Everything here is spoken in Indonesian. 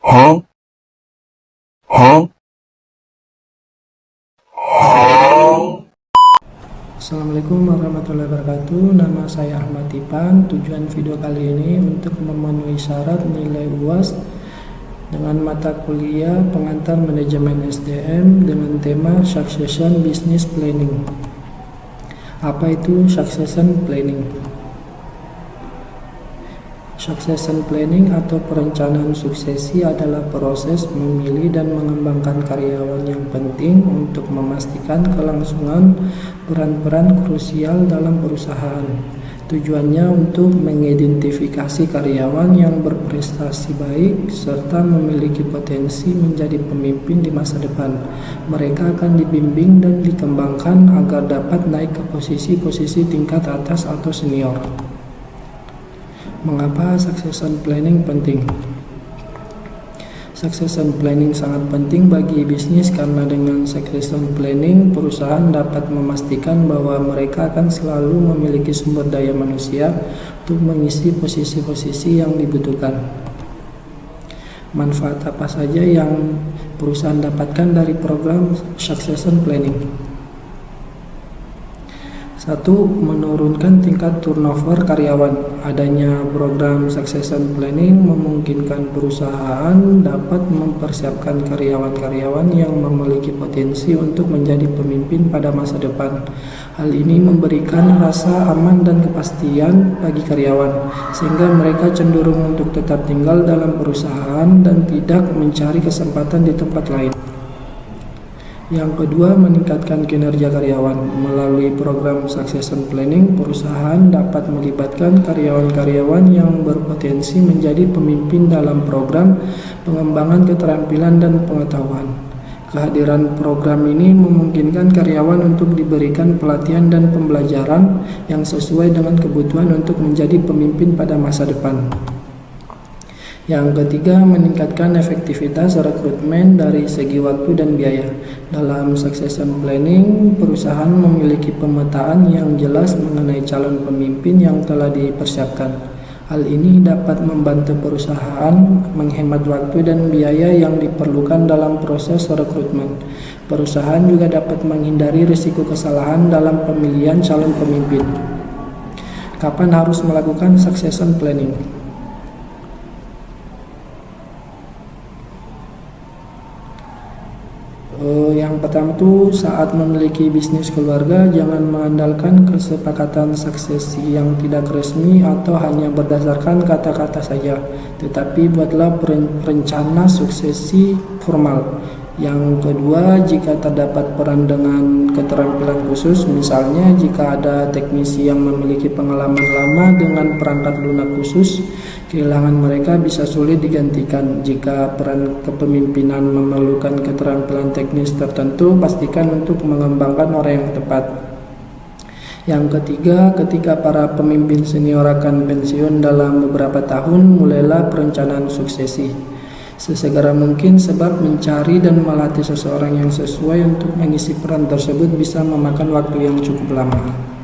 Huh? Huh? Huh? Assalamualaikum warahmatullahi wabarakatuh. Nama saya Ahmad Ipan. Tujuan video kali ini untuk memenuhi syarat nilai UAS dengan mata kuliah pengantar manajemen SDM dengan tema Succession Business Planning. Apa itu succession planning? Succession planning atau perencanaan suksesi adalah proses memilih dan mengembangkan karyawan yang penting untuk memastikan kelangsungan peran-peran krusial dalam perusahaan. Tujuannya untuk mengidentifikasi karyawan yang berprestasi baik serta memiliki potensi menjadi pemimpin di masa depan. Mereka akan dibimbing dan dikembangkan agar dapat naik ke posisi-posisi tingkat atas atau senior. Mengapa succession planning penting? Succession planning sangat penting bagi bisnis karena dengan succession planning perusahaan dapat memastikan bahwa mereka akan selalu memiliki sumber daya manusia untuk mengisi posisi-posisi yang dibutuhkan. Manfaat apa saja yang perusahaan dapatkan dari program succession planning? 1. Menurunkan tingkat turnover karyawan. Adanya program succession planning memungkinkan perusahaan dapat mempersiapkan karyawan-karyawan yang memiliki potensi untuk menjadi pemimpin pada masa depan. Hal ini memberikan rasa aman dan kepastian bagi karyawan, sehingga mereka cenderung untuk tetap tinggal dalam perusahaan dan tidak mencari kesempatan di tempat lain. Yang kedua, meningkatkan kinerja karyawan. Melalui program succession planning, perusahaan dapat melibatkan karyawan-karyawan yang berpotensi menjadi pemimpin dalam program pengembangan keterampilan dan pengetahuan. Kehadiran program ini memungkinkan karyawan untuk diberikan pelatihan dan pembelajaran yang sesuai dengan kebutuhan untuk menjadi pemimpin pada masa depan. Yang ketiga, meningkatkan efektivitas rekrutmen dari segi waktu dan biaya. Dalam succession planning, perusahaan memiliki pemetaan yang jelas mengenai calon pemimpin yang telah dipersiapkan. Hal ini dapat membantu perusahaan menghemat waktu dan biaya yang diperlukan dalam proses rekrutmen. Perusahaan juga dapat menghindari risiko kesalahan dalam pemilihan calon pemimpin. Kapan harus melakukan succession planning? Yang pertama itu saat memiliki bisnis keluarga, jangan mengandalkan kesepakatan suksesi yang tidak resmi atau hanya berdasarkan kata-kata saja, tetapi buatlah rencana suksesi formal. Yang kedua, jika terdapat peran dengan keterampilan khusus, misalnya jika ada teknisi yang memiliki pengalaman lama dengan perangkat lunak khusus, kehilangan mereka bisa sulit digantikan. Jika peran kepemimpinan memerlukan keterampilan teknis tertentu, pastikan untuk mengembangkan orang yang tepat. Yang ketiga, ketika para pemimpin senior akan pensiun dalam beberapa tahun, mulailah perencanaan suksesi sesegera mungkin, sebab mencari dan melatih seseorang yang sesuai untuk mengisi peran tersebut bisa memakan waktu yang cukup lama.